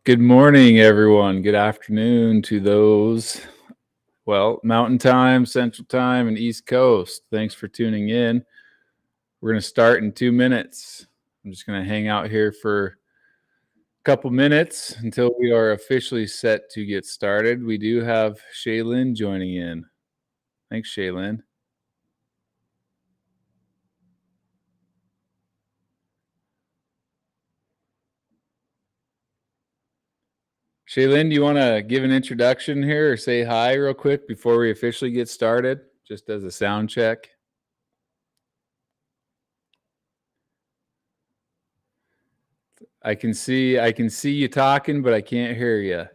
Good morning, everyone. Good afternoon to those, Mountain Time, Central Time, and East Coast. Thanks for tuning in. We're going to start in 2 minutes. I'm just going to hang out here for a couple minutes until we are officially set to get started. We do have Shaylin joining in. Thanks, Shaylin. Shaylin, do you want to give an introduction here or say hi real quick before we officially get started, just as a sound check? I can see you talking, but I can't hear you.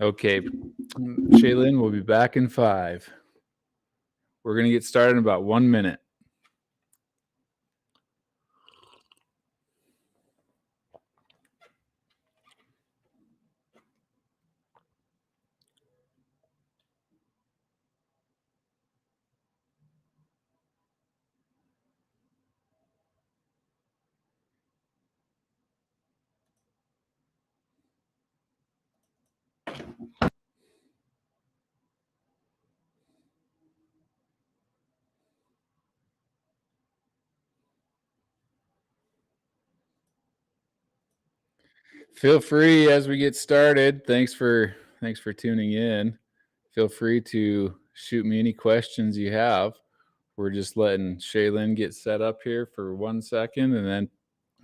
Okay, Shaylin, we'll be back in 5. We're going to get started in about 1 minute. Feel free as we get started. Thanks for tuning in. Feel free to shoot me any questions you have. We're just letting Shaylin get set up here for 1 second, and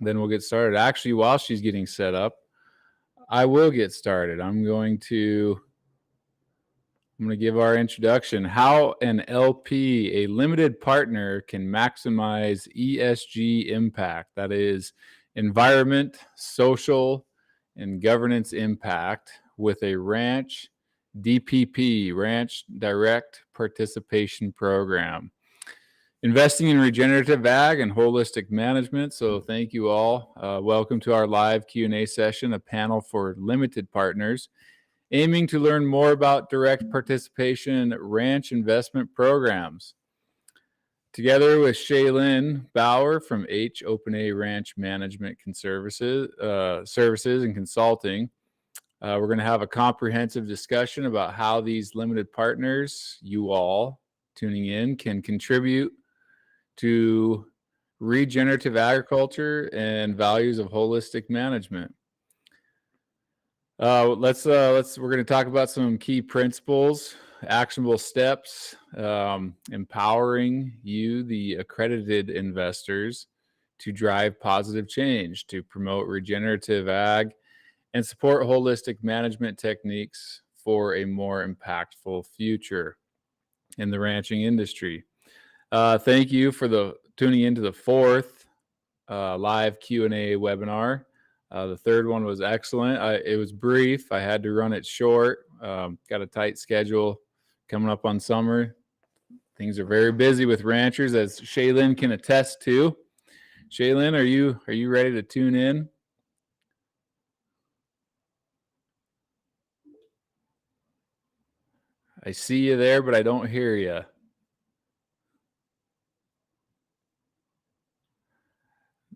then we'll get started. Actually, while she's getting set up, I will get started. I'm going to give our introduction. How an LP, a limited partner, can maximize ESG impact. That is environment, social, and governance impact with a Ranch DPP, Ranch Direct Participation Program. Investing in regenerative ag and holistic management. So thank you all. Welcome to our live Q&A session, a panel for limited partners aiming to learn more about direct participation ranch investment programs. Together with Shaelyn Bauer from Open Ranch Management Services and Consulting, we're going to have a comprehensive discussion about how these limited partners, you all tuning in, can contribute to regenerative agriculture and values of holistic management. We're going to talk about some key principles, actionable steps, empowering you, the accredited investors, to drive positive change, to promote regenerative ag, and support holistic management techniques for a more impactful future in the ranching industry. Thank you for tuning into the 4th live Q&A webinar. The 3rd one was excellent. It was brief. I had to run it short. Got a tight schedule coming up on summer. Things are very busy with ranchers, as Shaylin can attest to. Shaylin, are you ready to tune in? I see you there, but I don't hear you.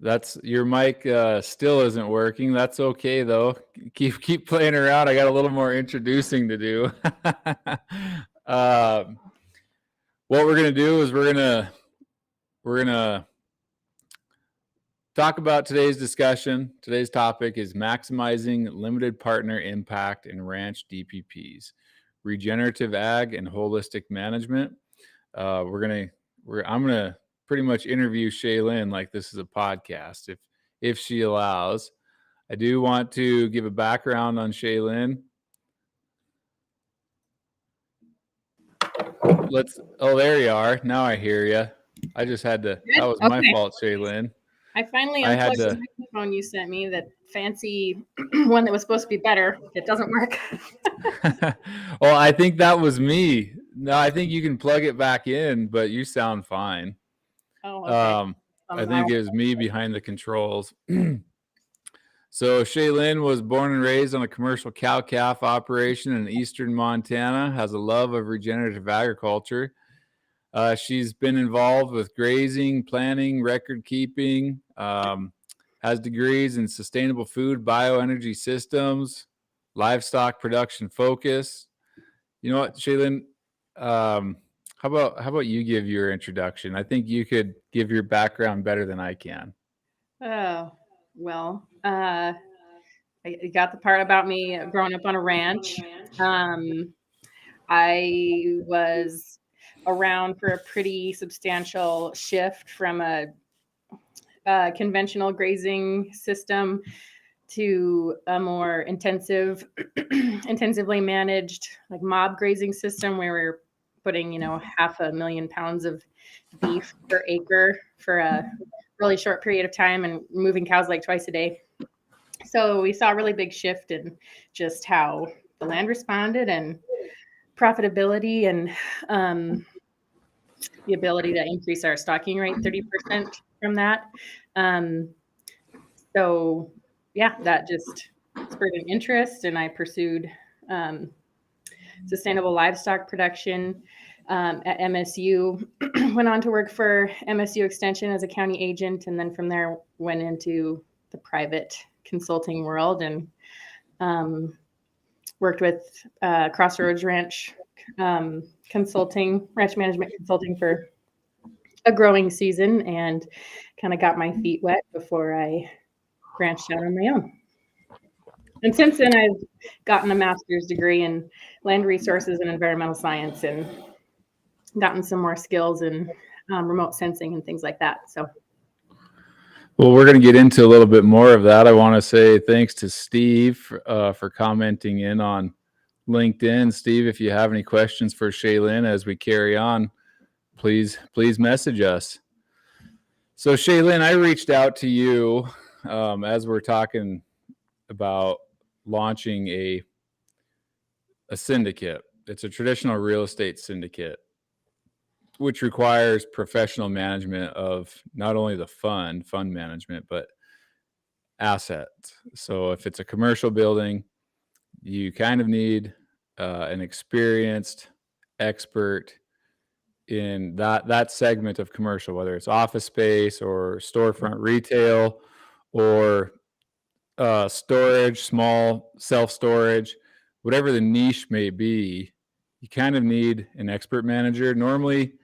That's your mic still isn't working. That's okay though. Keep playing around. I got a little more introducing to do. What we're gonna do is we're gonna talk about today's discussion. Today's topic is maximizing limited partner impact in ranch DPPs, regenerative ag and holistic management. I'm gonna pretty much interview Shaylin like this is a podcast, if she allows. I do want to give a background on Shaylin. Oh, there you are. Now I hear you. I just had to. That was my fault, Shaylin. I finally unplugged the microphone you sent me, that fancy one that was supposed to be better. It doesn't work. Well, I think that was me. No, I think you can plug it back in, but you sound fine. Oh, okay. I think it was me behind the controls. So Shaylin was born and raised on a commercial cow-calf operation in eastern Montana, has a love of regenerative agriculture. She's been involved with grazing, planning, record keeping, has degrees in sustainable food, bioenergy systems, livestock production focus. You know what, Shaylin? How about you give your introduction? I think you could give your background better than I can. Oh, well, I got the part about me growing up on a ranch. I was around for a pretty substantial shift from a conventional grazing system to a more intensively managed, like mob grazing system, where we're putting 500,000 pounds of beef per acre for a really short period of time and moving cows like twice a day. So we saw a really big shift in just how the land responded and profitability, and the ability to increase our stocking rate 30% from that. So yeah, that just spurred an interest, and I pursued sustainable livestock production at MSU. Went on to work for MSU Extension as a county agent, and then from there went into the private consulting world and worked with Crossroads Ranch ranch management consulting for a growing season, and kind of got my feet wet before I branched out on my own. And since then, I've gotten a master's degree in land resources and environmental science, and gotten some more skills in remote sensing and things like that. So, well, we're going to get into a little bit more of that. I want to say thanks to Steve for commenting in on LinkedIn. Steve, if you have any questions for Shaylin as we carry on, please message us. So Shaylin, I reached out to you as we're talking about launching a syndicate. It's a traditional real estate syndicate, which requires professional management of not only the fund management, but assets. So if it's a commercial building, you kind of need an experienced expert in that segment of commercial, whether it's office space or storefront retail or storage, small self-storage, whatever the niche may be. You kind of need an expert manager. Normally,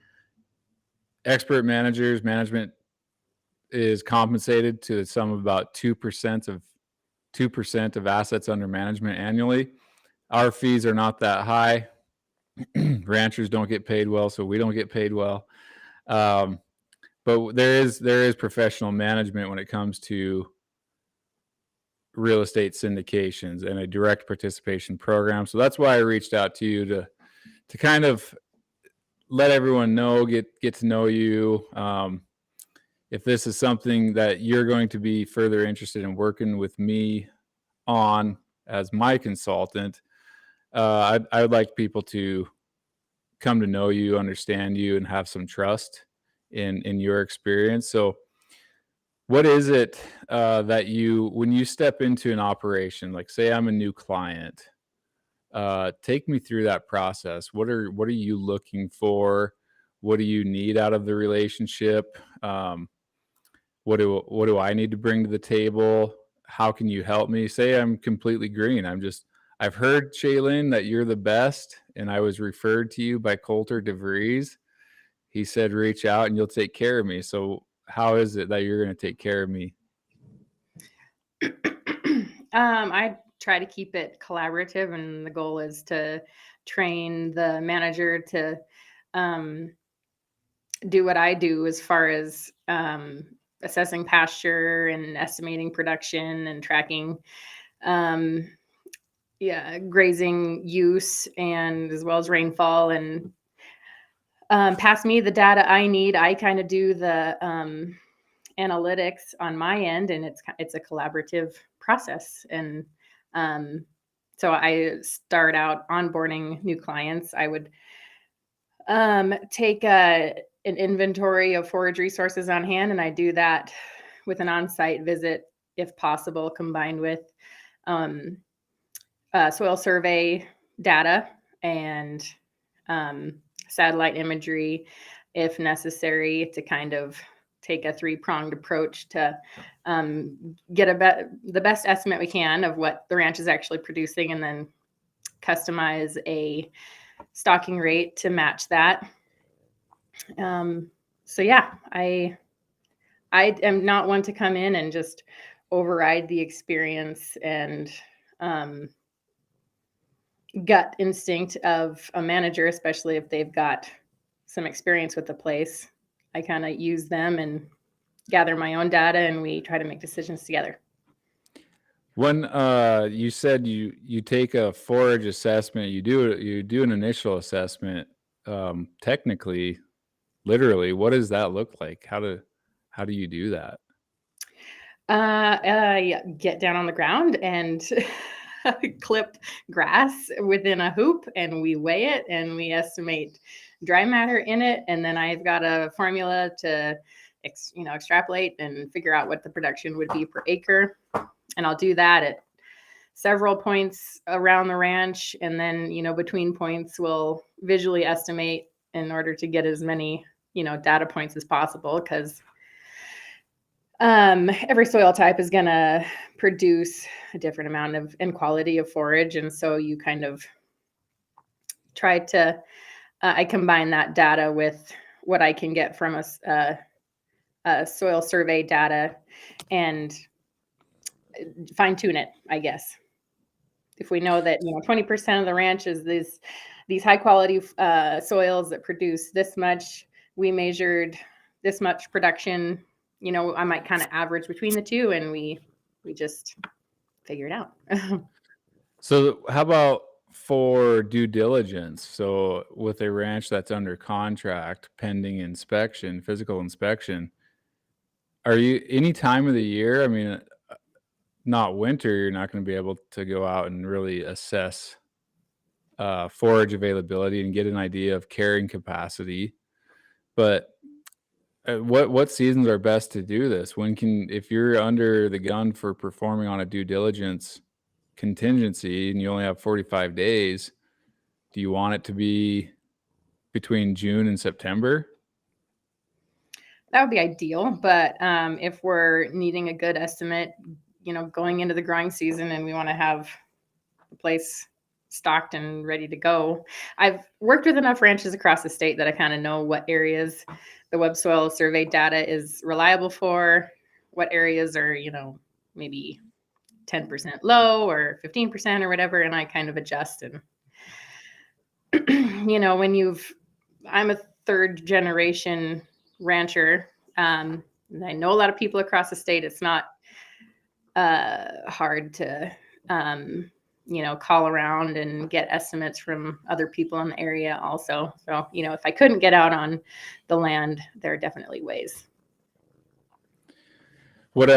management is compensated to the sum of about 2% of assets under management annually. Our fees are not that high. Ranchers don't get paid well, so we don't get paid well. But there is professional management when it comes to real estate syndications and a direct participation program. So that's why I reached out to you to kind of let everyone know, get to know you. If this is something that you're going to be further interested in working with me on as my consultant, I would like people to come to know you, understand you, and have some trust in your experience. So what is it that when you step into an operation, like say I'm a new client, take me through that process. What are you looking for? What do you need out of the relationship? What do I need to bring to the table? How can you help me? Say I'm completely green. I've heard, Shaylin, that you're the best, and I was referred to you by Coulter DeVries. He said, reach out and you'll take care of me. So how is it that you're going to take care of me? I try to keep it collaborative, and the goal is to train the manager to do what I do as far as assessing pasture and estimating production and tracking grazing use, and as well as rainfall, and pass me the data I need. I kind of do the analytics on my end, and it's a collaborative process. And so I start out onboarding new clients. I would take an inventory of forage resources on hand, and I do that with an on-site visit, if possible, combined with soil survey data and satellite imagery, if necessary, to kind of take a three-pronged approach to get the best estimate we can of what the ranch is actually producing, and then customize a stocking rate to match that. So yeah, I am not one to come in and just override the experience and gut instinct of a manager, especially if they've got some experience with the place. I kind of use them and gather my own data, and we try to make decisions together. When you said you take a forage assessment, you do an initial assessment. Technically, literally, what does that look like? How do you do that? Get down on the ground and clip grass within a hoop, and we weigh it and we estimate dry matter in it. And then I've got a formula to extrapolate and figure out what the production would be per acre. And I'll do that at several points around the ranch. And then, between points, we'll visually estimate in order to get as many, data points as possible, because every soil type is going to produce a different amount of and quality of forage. And so you kind of try to, I combine that data with what I can get from a soil survey data and fine tune it, I guess. If we know that 20% of the ranch is these high quality soils that produce this much, we measured this much production. I might kind of average between the two, and we just figure it out. So how about for due diligence? So with a ranch that's under contract, pending inspection, physical inspection, are you any time of the year? I mean, not winter, you're not going to be able to go out and really assess forage availability and get an idea of carrying capacity. But what seasons are best to do this? If you're under the gun for performing on a due diligence contingency and you only have 45 days, do you want it to be between June and September? That would be ideal. But if we're needing a good estimate, going into the growing season, and we want to have the place stocked and ready to go, I've worked with enough ranches across the state that I kind of know what areas the web soil survey data is reliable for, what areas are, maybe 10% low or 15% or whatever, and I kind of adjust. And I'm a third generation rancher, and I know a lot of people across the state. It's not hard to call around and get estimates from other people in the area also. So if I couldn't get out on the land, there are definitely ways. What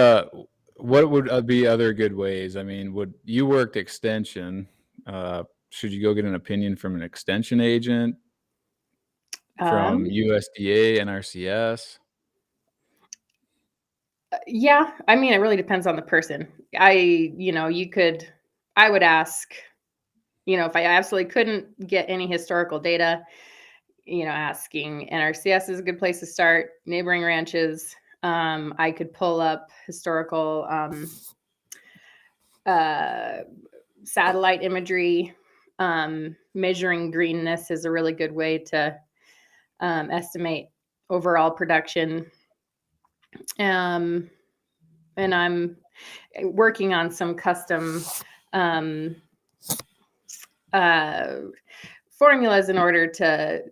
would be other good ways? I mean, you worked extension? Should you go get an opinion from an extension agent, from USDA, NRCS? Yeah, I mean, it really depends on the person. I would ask, if I absolutely couldn't get any historical data, asking NRCS is a good place to start. Neighboring ranches, I could pull up historical satellite imagery. Measuring greenness is a really good way to estimate overall production. And I'm working on some custom formulas in order to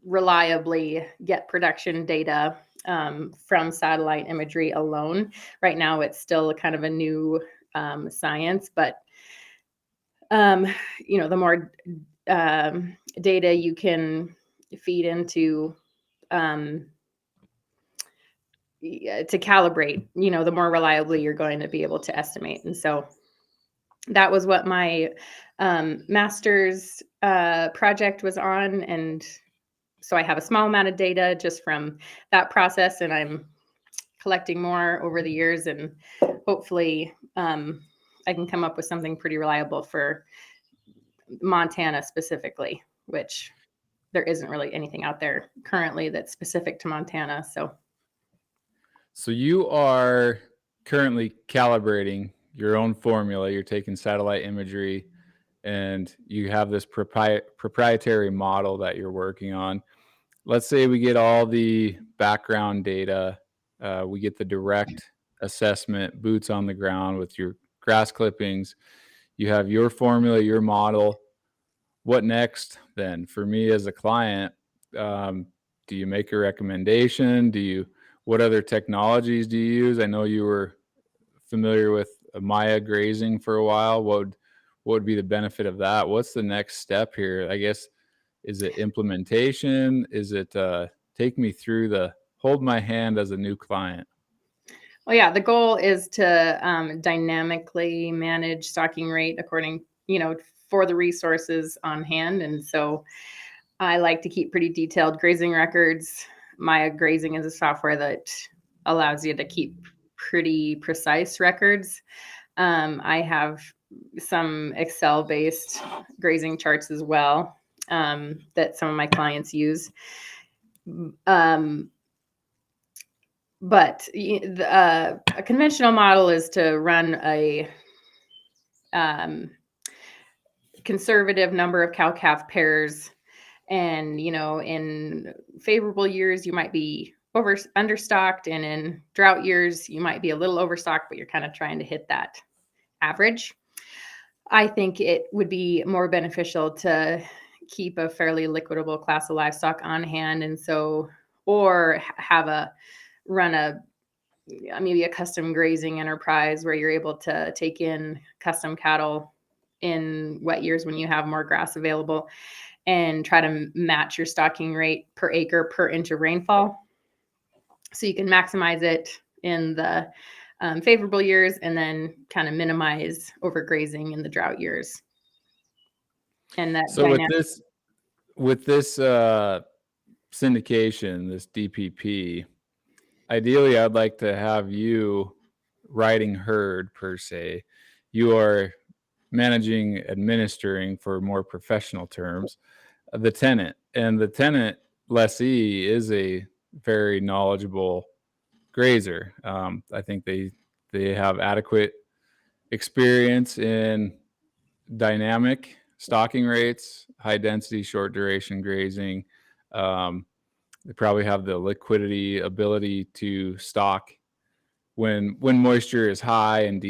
reliably get production data from satellite imagery alone. Right now, it's still kind of a new science, but the more data you can feed into to calibrate, the more reliably you're going to be able to estimate. And so that was what my master's project was on. And so I have a small amount of data just from that process, and I'm collecting more over the years, and hopefully I can come up with something pretty reliable for Montana specifically, which there isn't really anything out there currently that's specific to Montana. So you are currently calibrating your own formula. You're taking satellite imagery, and you have this proprietary model that you're working on. Let's say we get all the background data, we get the direct assessment, boots on the ground with your grass clippings. You have your formula, your model. What next then? For me as a client, do you make a recommendation? What other technologies do you use? I know you were familiar with Maya grazing for a while. What would be the benefit of that? What's the next step here? I guess, is it implementation? Is it take me through hold my hand as a new client? Well, yeah, the goal is to dynamically manage stocking rate according, for the resources on hand. And so I like to keep pretty detailed grazing records. Maya Grazing is a software that allows you to keep pretty precise records. I have some Excel-based grazing charts as well that some of my clients use. But a conventional model is to run a conservative number of cow-calf pairs. And, in favorable years, you might be understocked. And in drought years, you might be a little overstocked, but you're kind of trying to hit that average. I think it would be more beneficial to keep a fairly liquidable class of livestock on hand. And so, or run maybe a custom grazing enterprise where you're able to take in custom cattle in wet years when you have more grass available, and try to match your stocking rate per acre per inch of rainfall. So you can maximize it in the favorable years and then kind of minimize overgrazing in the drought years. And that So with this syndication, this DPP, ideally I'd like to have you riding herd per se. You are managing, administering, for more professional terms, the tenant. And the tenant lessee is a very knowledgeable grazer. I think they have adequate experience in dynamic stocking rates, high density, short duration grazing. They probably have the liquidity ability to stock when moisture is high, and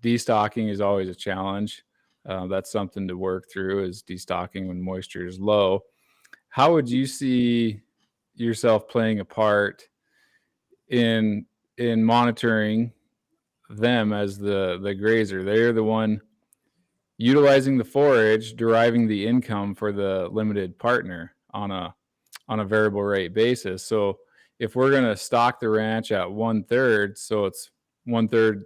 destocking is always a challenge. That's something to work through, is destocking when moisture is low. How would you see yourself playing a part in monitoring them as the grazer? They're the one utilizing the forage, deriving the income for the limited partner on a variable rate basis. So if we're going to stock the ranch at 1/3, so it's 1/3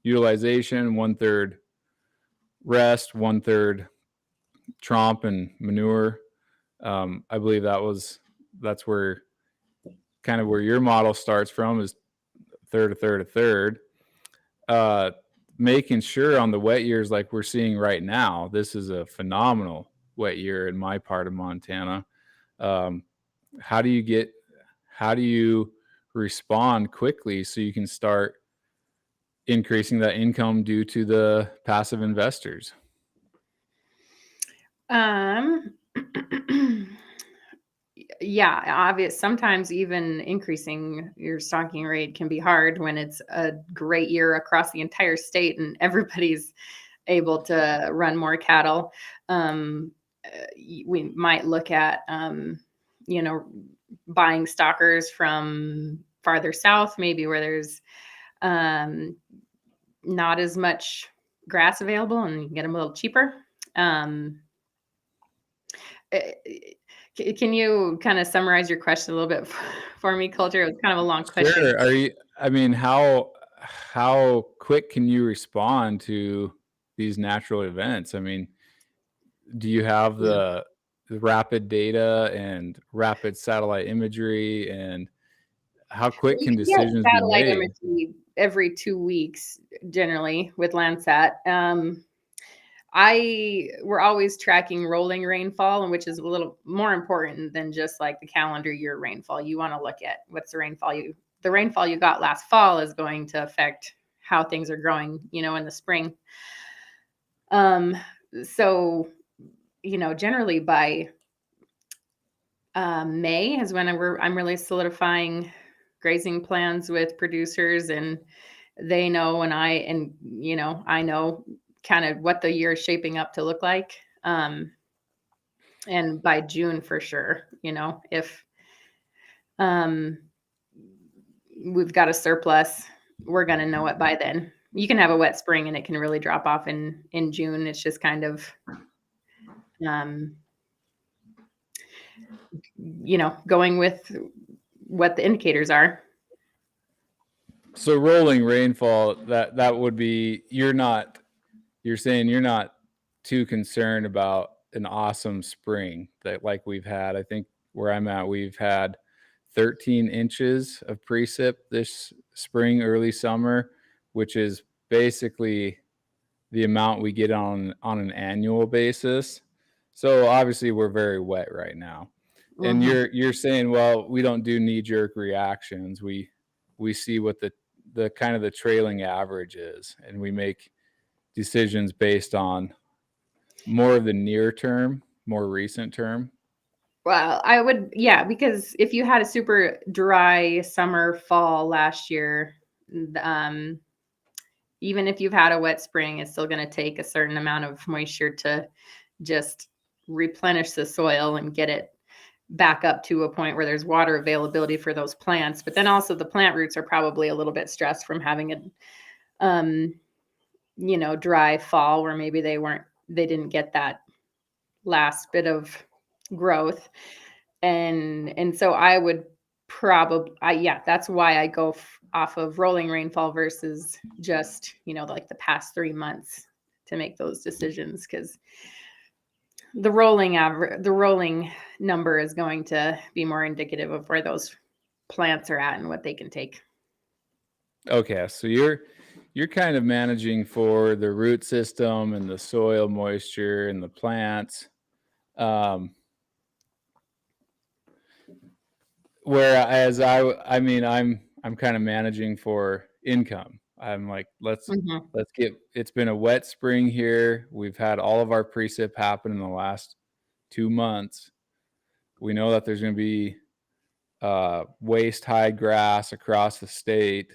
utilization, 1/3 rest, 1/3 tromp and manure. I believe that's where kind of where your model starts from, is a third. Making sure on the wet years like we're seeing right now, this is a phenomenal wet year in my part of Montana. How do you respond quickly so you can start increasing that income due to the passive investors? Yeah, obvious. Sometimes even increasing your stocking rate can be hard when it's a great year across the entire state and everybody's able to run more cattle. We might look at, buying stockers from farther south, maybe where there's not as much grass available and you can get them a little cheaper. Can you kind of summarize your question a little bit for me, Coulter? It was kind of a long question. Sure. I mean, how quick can you respond to these natural events? I mean, do you have Yeah. the rapid data and rapid satellite imagery, and how quick We can can get decisions be satellite made? imagery every 2 weeks, generally, with Landsat. We're always tracking rolling rainfall, and which is a little more important than just like the calendar year rainfall. You want to look at what's the rainfall you got last fall is going to affect how things are growing, in the spring. So, generally by May is when I'm really solidifying grazing plans with producers, and they know, and I know kind of what the year is shaping up to look like. And by June for sure, if we've got a surplus, we're going to know it by then. You can have a wet spring and it can really drop off in June. It's just kind of going with what the indicators are. So rolling rainfall, that would be, you're saying you're not too concerned about an awesome spring that like we've had. I think where I'm at, we've had 13 inches of precip this spring, early summer, which is basically the amount we get on an annual basis. So obviously we're very wet right now. And Mm-hmm. you're saying, well, we don't do knee-jerk reactions. We see what the kind of the trailing average is, and we make decisions based on more of the near term, more recent term. Well, because if you had a super dry summer, fall last year, even if you've had a wet spring, it's still going to take a certain amount of moisture to just replenish the soil and get it back up to a point where there's water availability for those plants. But then also the plant roots are probably a little bit stressed from having a dry fall where maybe they didn't get that last bit of growth. And so I would that's why I go off of rolling rainfall versus just, like the past 3 months to make those decisions, because the rolling number is going to be more indicative of where those plants are at and what they can take. Okay, so you're kind of managing for the root system and the soil moisture and the plants. Whereas I mean, I'm kind of managing for income. I'm like, let's get, it's been a wet spring here. We've had all of our precip happen in the last 2 months. We know that there's going to be waist high grass across the state.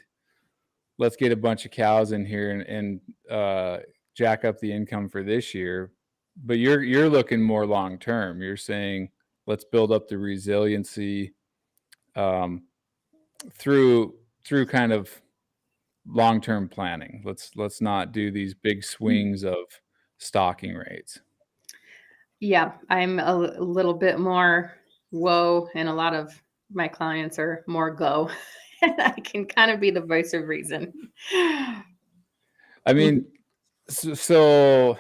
Let's get a bunch of cows in here and jack up the income for this year. But you're looking more long term. You're saying let's build up the resiliency through kind of long-term planning. Let's not do these big swings of stocking rates. Yeah, I'm a little bit more whoa, and a lot of my clients are more go. And I can kind of be the voice of reason. I mean, so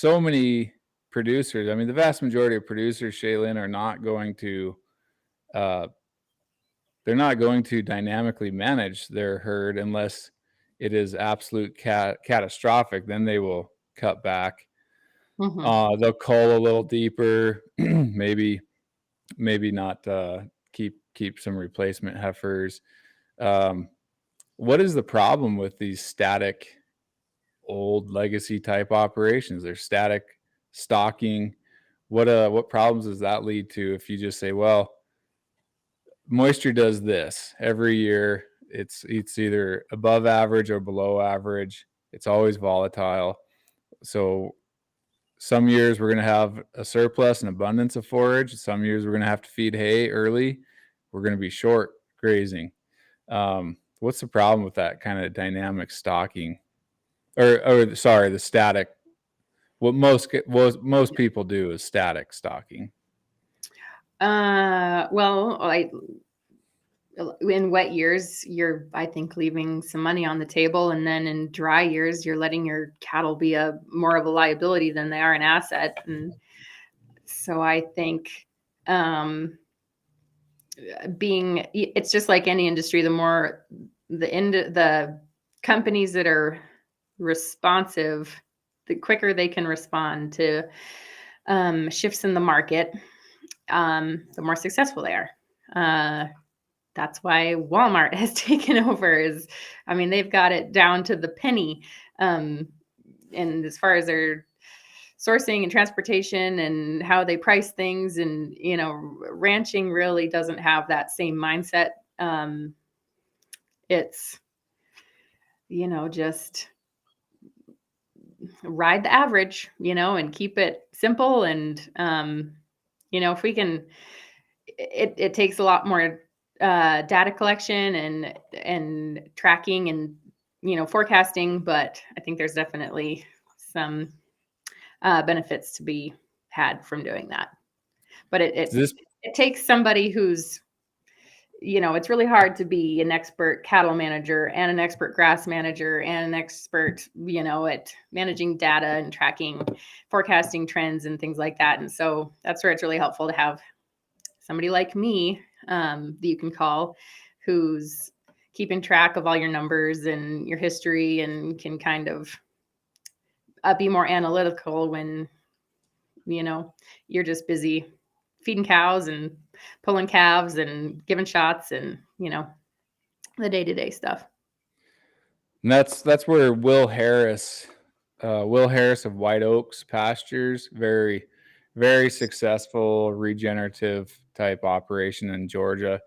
many producers, I mean, the vast majority of producers, Shaylin, are not going to they're not going to dynamically manage their herd unless it is absolute catastrophic. Then they will cut back. They'll cull a little deeper, maybe not keep some replacement heifers. What is the problem with these static, old legacy type operations? They're static stocking. What problems does that lead to if you just say, well, moisture does this every year? It's either above average or below average. It's always volatile. So some years we're going to have a surplus and abundance of forage. Some years we're going to have to feed hay early. We're going to be short grazing. What's the problem with that kind of dynamic stocking? Or sorry, the static. What most people do is static stocking. In wet years, you're, I think, leaving some money on the table, and then in dry years, you're letting your cattle be more of a liability than they are an asset. And so I think it's just like any industry. The more the companies that are responsive, the quicker they can respond to shifts in the market, the more successful they are. That's why Walmart has taken over. They've got it down to the penny. And as far as their sourcing and transportation and how they price things, and, ranching really doesn't have that same mindset. It's, just ride the average, and keep it simple. And, if we can, it takes a lot more data collection and tracking and, forecasting, but I think there's definitely some benefits to be had from doing that. But it takes somebody who's, it's really hard to be an expert cattle manager and an expert grass manager and an expert, at managing data and tracking, forecasting trends and things like that. And so that's where it's really helpful to have somebody like me that you can call, who's keeping track of all your numbers and your history, and can kind of be more analytical when, you're just busy feeding cows and pulling calves and giving shots and, the day-to-day stuff. And that's where Will Harris of White Oaks Pastures, very, very successful regenerative type operation in Georgia.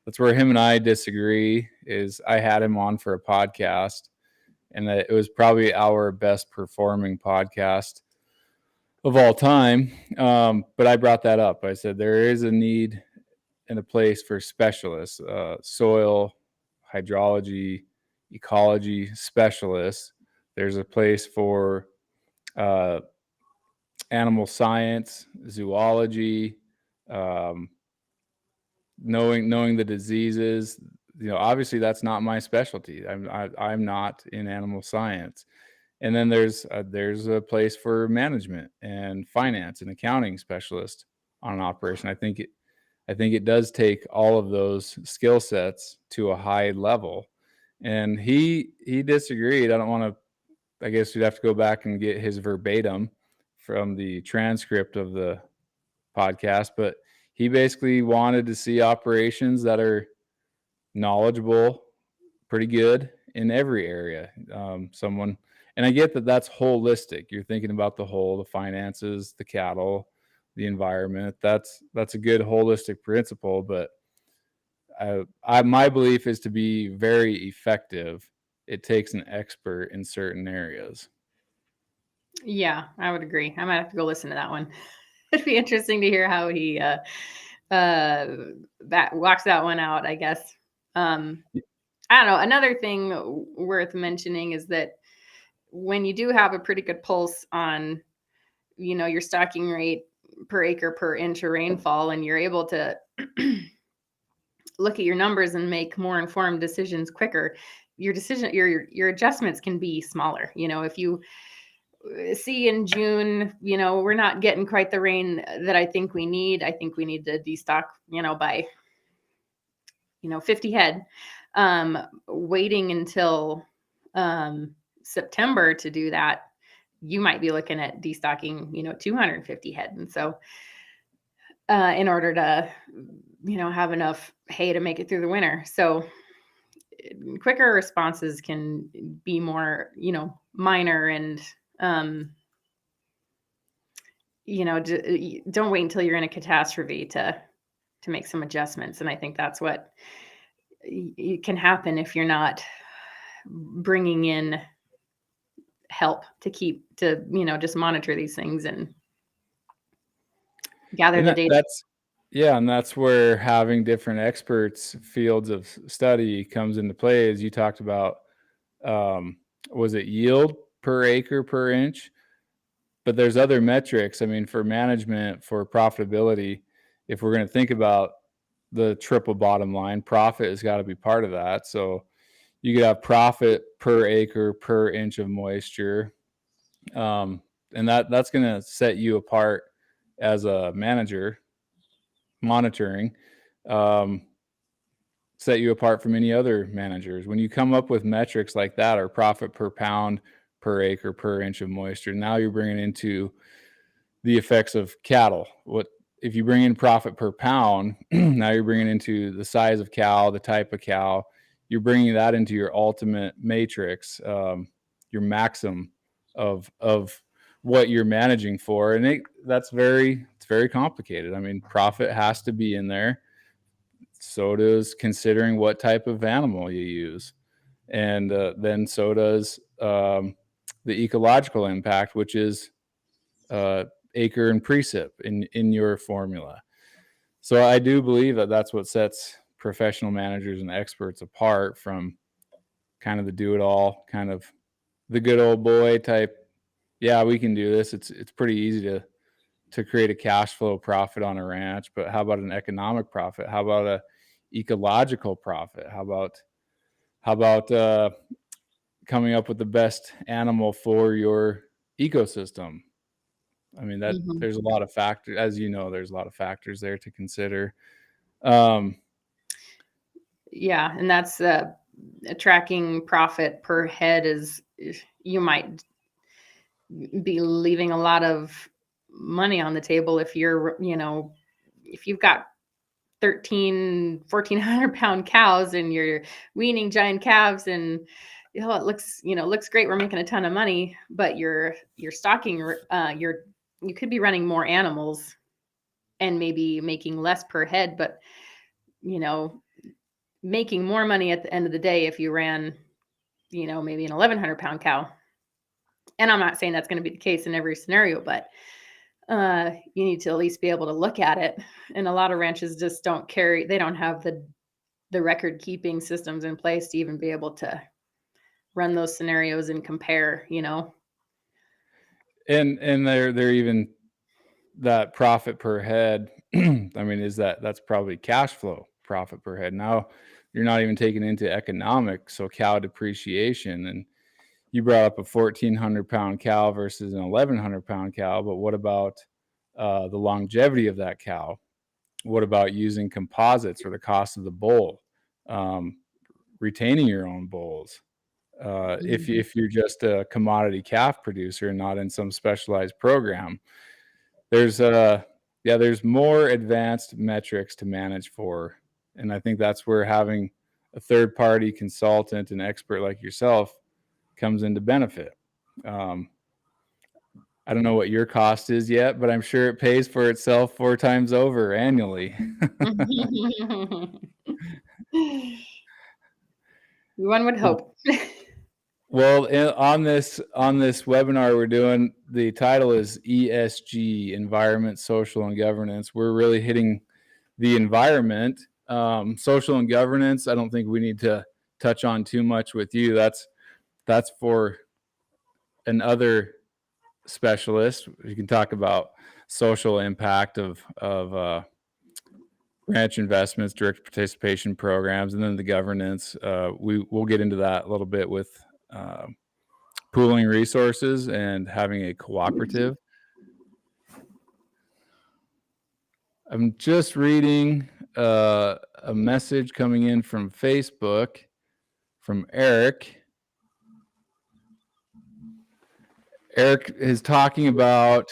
That's where him and I disagree. Is I had him on for a podcast, and it was probably our best performing podcast of all time. But I brought that up. I said there is a need and a place for specialists, soil, hydrology, ecology specialists. There's a place for animal science, zoology, knowing the diseases. Obviously that's not my specialty. I'm not in animal science. And then there's a place for management and finance and accounting specialist on an operation. I think it does take all of those skill sets to a high level. And he disagreed. I guess you'd have to go back and get his verbatim from the transcript of the podcast, but he basically wanted to see operations that are knowledgeable, pretty good in every area. And I get that that's holistic. You're thinking about the whole, the finances, the cattle, the environment. That's a good holistic principle. But my belief is, to be very effective, it takes an expert in certain areas. Yeah, I would agree. I might have to go listen to that one. It'd be interesting to hear how he that walks that one out, I guess. I don't know. Another thing worth mentioning is that when you do have a pretty good pulse on, your stocking rate per acre per inch of rainfall, and you're able to look at your numbers and make more informed decisions quicker, your adjustments can be smaller. If you see in June, we're not getting quite the rain that I think we need. I think we need to destock, by, 50 head. Waiting until September to do that, you might be looking at destocking, 250 head. And so in order to, have enough hay to make it through the winter. So quicker responses can be more, minor, and don't wait until you're in a catastrophe to make some adjustments. And I think that's what it can happen if you're not bringing in help to just monitor these things and gather the data. And that's where having different experts, fields of study comes into play. As you talked about, was it yield per acre per inch? But there's other metrics. For management, for profitability, if we're going to think about the triple bottom line, profit has got to be part of that. So you could have profit per acre per inch of moisture, and that's going to set you apart as a manager monitoring, set you apart from any other managers. When you come up with metrics like that, or profit per pound per acre per inch of moisture, now you're bringing into the effects of cattle. What if you bring in profit per pound? Now you're bringing into the size of cow, the type of cow. You're bringing that into your ultimate matrix, your maximum of what you're managing for, and it's very complicated. I mean, profit has to be in there. So does considering what type of animal you use, and then so does the ecological impact, which is acre and precip in your formula. So I do believe that that's what sets professional managers and experts apart from kind of the do-it-all, kind of the good old boy type. Yeah, we can do this. It's pretty easy to create a cash flow profit on a ranch, but how about an economic profit? How about a ecological profit? How about coming up with the best animal for your ecosystem? I mean, that there's a lot of factors, as you know, there's a lot of factors there to consider. Yeah, and that's tracking profit per head is you might be leaving a lot of money on the table if you're, if you've got 1,400 pound cows and you're weaning giant calves and it looks great. We're making a ton of money, but you're stocking, you could be running more animals and maybe making less per head, but making more money at the end of the day if you ran, maybe an 1,100 pound cow. And I'm not saying that's going to be the case in every scenario, but you need to at least be able to look at it. And a lot of ranches just they don't have the record keeping systems in place to even be able to run those scenarios and compare, And they're even that profit per head. I mean, that's probably cash flow profit per head. Now you're not even taking into economic, so cow depreciation. And you brought up a 1,400 pound cow versus an 1,100 pound cow, but what about the longevity of that cow? What about using composites or the cost of the bull? Retaining your own bulls. If you're just a commodity calf producer and not in some specialized program, there's more advanced metrics to manage for, and I think that's where having a third party consultant and expert like yourself comes into benefit. I don't know what your cost is yet, but I'm sure it pays for itself 4 times over annually. One would hope. Well, on this webinar we're doing, the title is ESG, Environment, Social, and Governance. We're really hitting the environment. Social and governance, I don't think we need to touch on too much with you. That's for another specialist. You can talk about social impact of ranch investments, direct participation programs, and then the governance. We'll get into that a little bit with pooling resources and having a cooperative. I'm just reading a message coming in from Facebook from Eric. Eric is talking about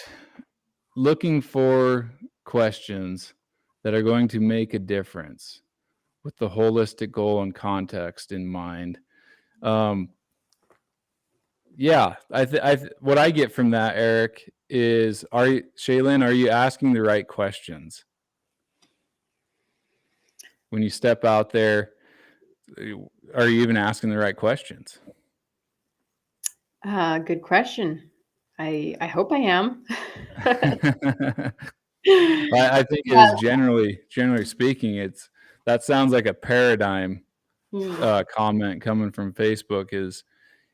looking for questions that are going to make a difference with the holistic goal and context in mind. Yeah, what I get from that, Eric, is Shaylin, are you asking the right questions? When you step out there, are you even asking the right questions? Good question. I hope I am. I think it is generally speaking, that sounds like a paradigm comment coming from Facebook. Is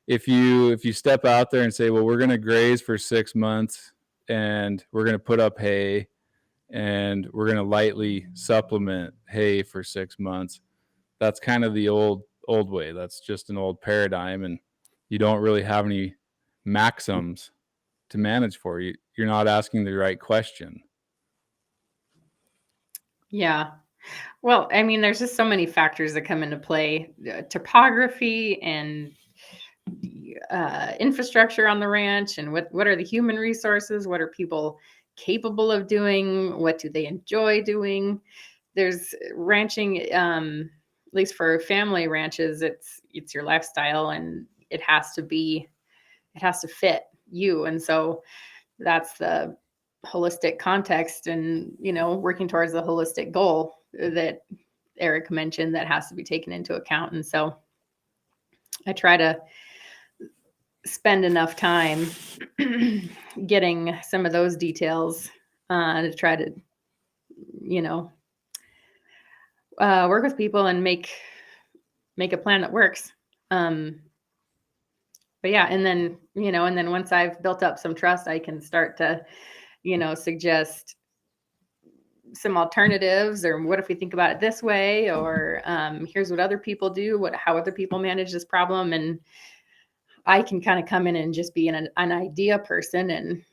if you step out there and say, well, we're going to graze for 6 months and we're going to put up hay and we're going to lightly supplement hay for 6 months. That's kind of the old way. That's just an old paradigm, and you don't really have any maxims to manage for. You're not asking the right question. Yeah. Well, I mean, there's just so many factors that come into play. Topography and infrastructure on the ranch, and what are the human resources? What are people capable of doing? What do they enjoy doing? There's ranching, at least for family ranches, it's your lifestyle, and it has to fit you. And so that's the holistic context, and working towards the holistic goal that Eric mentioned that has to be taken into account. And so I try to spend enough time getting some of those details to try to work with people and make a plan that works. But yeah, and then once I've built up some trust, I can start to suggest some alternatives, or what if we think about it this way, or here's what other people do, how other people manage this problem. And I can kind of come in and just be an idea person, and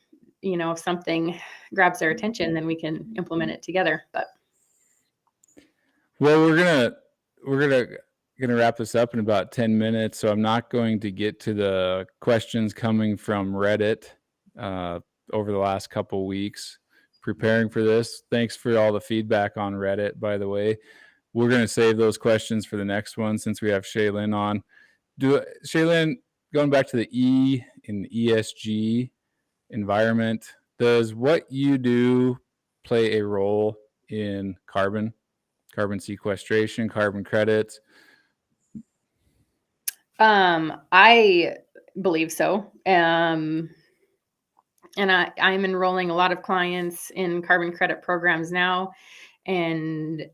if something grabs their attention, then we can implement it together. But well, we're gonna wrap this up in about 10 minutes, so I'm not going to get to the questions coming from Reddit over the last couple weeks preparing for this. Thanks for all the feedback on Reddit, by the way. We're going to save those questions for the next one since we have Shaylin on. Shaylin, going back to the E in the ESG environment, does what you do play a role in carbon sequestration, carbon credits? I believe so. And I'm enrolling a lot of clients in carbon credit programs now. And,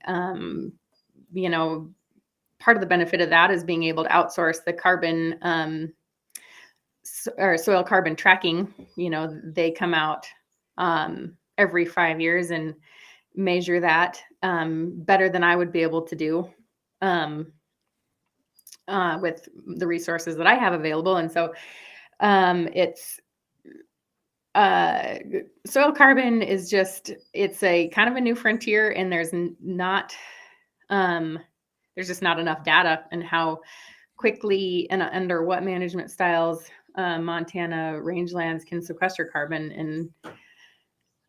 part of the benefit of that is being able to outsource the carbon or soil carbon tracking. They come out every 5 years and measure that better than I would be able to do with the resources that I have available. And so it's soil carbon is it's a kind of a new frontier, and there's just not enough data and how quickly and under what management styles Montana rangelands can sequester carbon.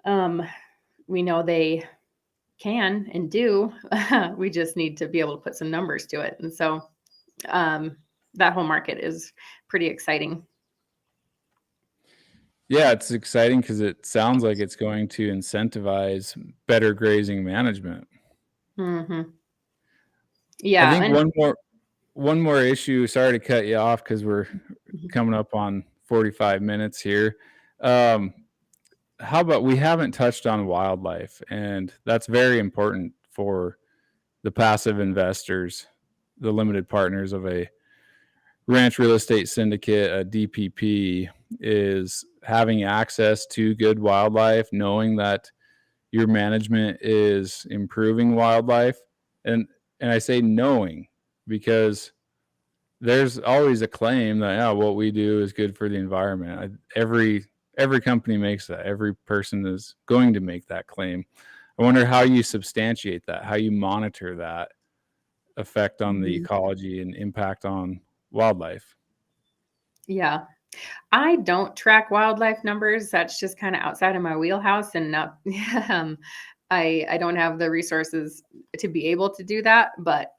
And we know they can and do. We just need to be able to put some numbers to it. And so that whole market is pretty exciting. Yeah, it's exciting because it sounds like it's going to incentivize better grazing management. Mm-hmm. Yeah. I think one more issue. Sorry to cut you off because we're coming up on 45 minutes here. How about we haven't touched on wildlife, and that's very important for the passive investors, the limited partners of a ranch real estate syndicate, a DPP, is having access to good wildlife, knowing that your management is improving wildlife. And I say knowing because there's always a claim that what we do is good for the environment. Every company makes that. Every person is going to make that claim. I wonder how you substantiate that, how you monitor that effect on the ecology and impact on wildlife. Yeah. I don't track wildlife numbers. That's just kind of outside of my wheelhouse, and not, I don't have the resources to be able to do that. But,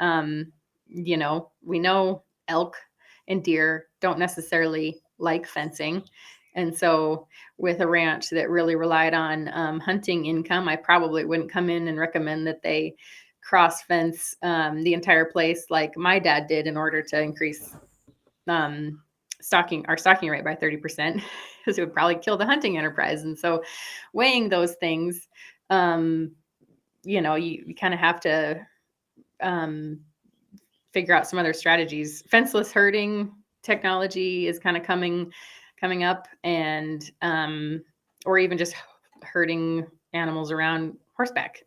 we know elk and deer don't necessarily like fencing. And so with a ranch that really relied on hunting income, I probably wouldn't come in and recommend that they cross fence the entire place like my dad did in order to increase stocking rate by 30%, because it would probably kill the hunting enterprise. And so weighing those things, you kind of have to figure out some other strategies. Fenceless herding technology is kind of coming up, and or even just herding animals around horseback.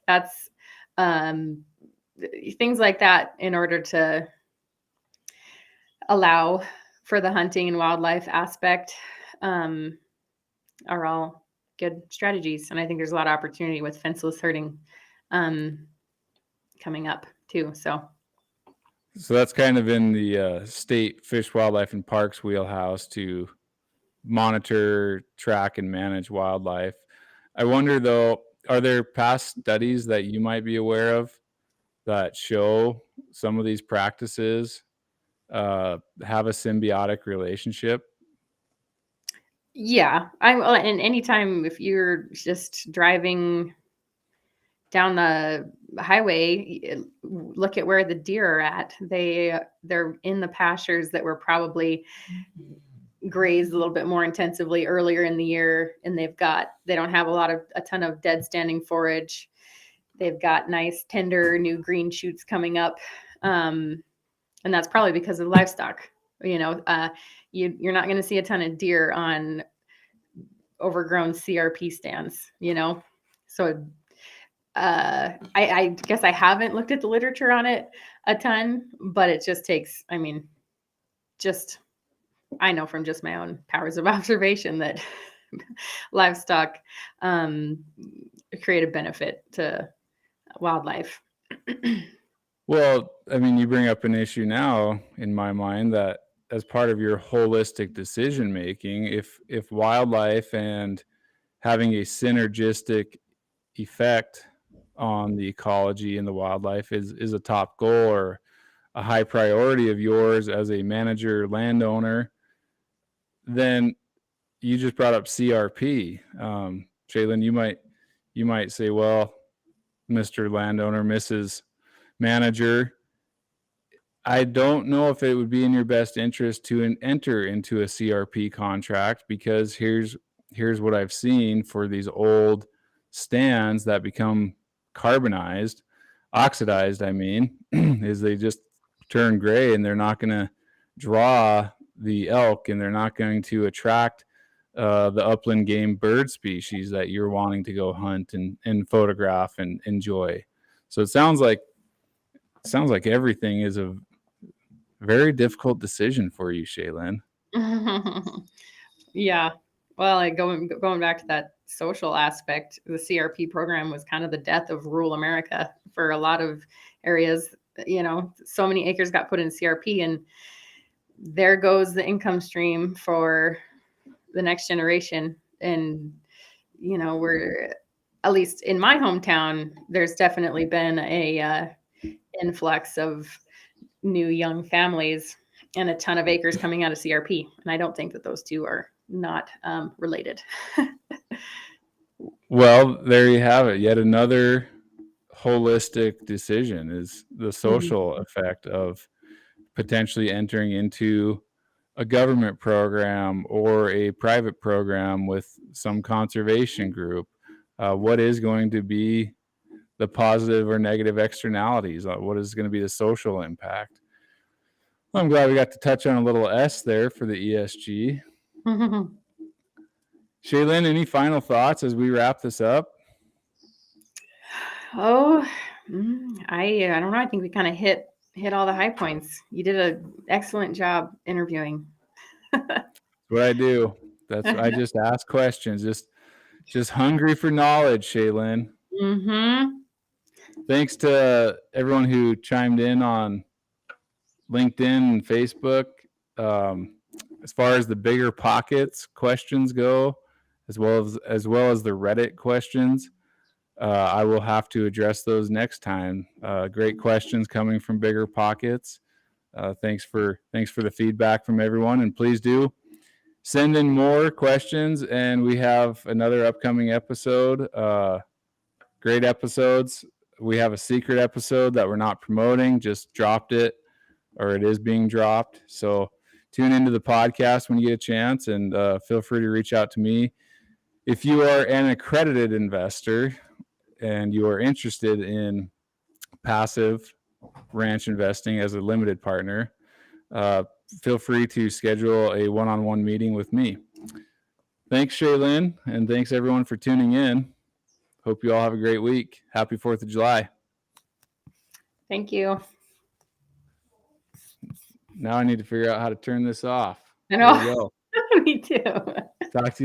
That's things like that in order to allow for the hunting and wildlife aspect are all good strategies. And I think there's a lot of opportunity with fenceless herding coming up too. So that's kind of in the state Fish, Wildlife, and Parks wheelhouse to monitor, track, and manage wildlife. I wonder though, are there past studies that you might be aware of that show some of these practices have a symbiotic relationship? yeah, and anytime if you're just driving down the highway, look at where the deer are at. They're in the pastures that were probably grazed a little bit more intensively earlier in the year, and they don't have a ton of dead standing forage. They've got nice tender new green shoots coming up, and that's probably because of livestock. You're not going to see a ton of deer on overgrown CRP stands. So I guess I haven't looked at the literature on it a ton, but it just takes, I know from just my own powers of observation that livestock create a benefit to wildlife. Well, you bring up an issue now in my mind that as part of your holistic decision making, if wildlife and having a synergistic effect on the ecology and the wildlife is a top goal or a high priority of yours as a manager landowner, then you just brought up CRP. Shaylin, you might say, well, Mr. Landowner, Mrs. Manager, I don't know if it would be in your best interest to enter into a CRP contract because here's what I've seen for these old stands that become oxidized, is they just turn gray and they're not going to draw the elk and they're not going to attract the upland game bird species that you're wanting to go hunt and photograph and enjoy. So it sounds like everything is a very difficult decision for you, Shaylin. Yeah. Well, going back to that social aspect, the CRP program was kind of the death of rural America for a lot of areas. So many acres got put in CRP, and there goes the income stream for the next generation. And we're, at least in my hometown, there's definitely been a influx of new young families and a ton of acres coming out of CRP. And I don't think that those two are not related. Well, there you have it. Yet another holistic decision is the social effect of potentially entering into a government program or a private program with some conservation group. What is going to be the positive or negative externalities? What is going to be the social impact? Well, I'm glad we got to touch on a little S there for the ESG. Shaylin, any final thoughts as we wrap this up? Oh, I don't know. I think we kind of hit all the high points. You did an excellent job interviewing. That's what I do. I just ask questions. Just hungry for knowledge, Shaylin. Thanks to everyone who chimed in on LinkedIn and Facebook. As far as the bigger pockets questions go, as well as the Reddit questions, I will have to address those next time. Great questions coming from bigger pockets. Thanks for the feedback from everyone, and please do send in more questions. And we have another upcoming episode. Great episodes. We have a secret episode that we're not promoting, just dropped it, or it is being dropped. So tune into the podcast when you get a chance, and feel free to reach out to me. If you are an accredited investor and you are interested in passive ranch investing as a limited partner, feel free to schedule a one-on-one meeting with me. Thanks, Shaylin, and thanks everyone for tuning in. hope you all have a great week. Happy 4th of July. Thank you. Now I need to figure out how to turn this off. I know. There we go. Me too. Talk to you later.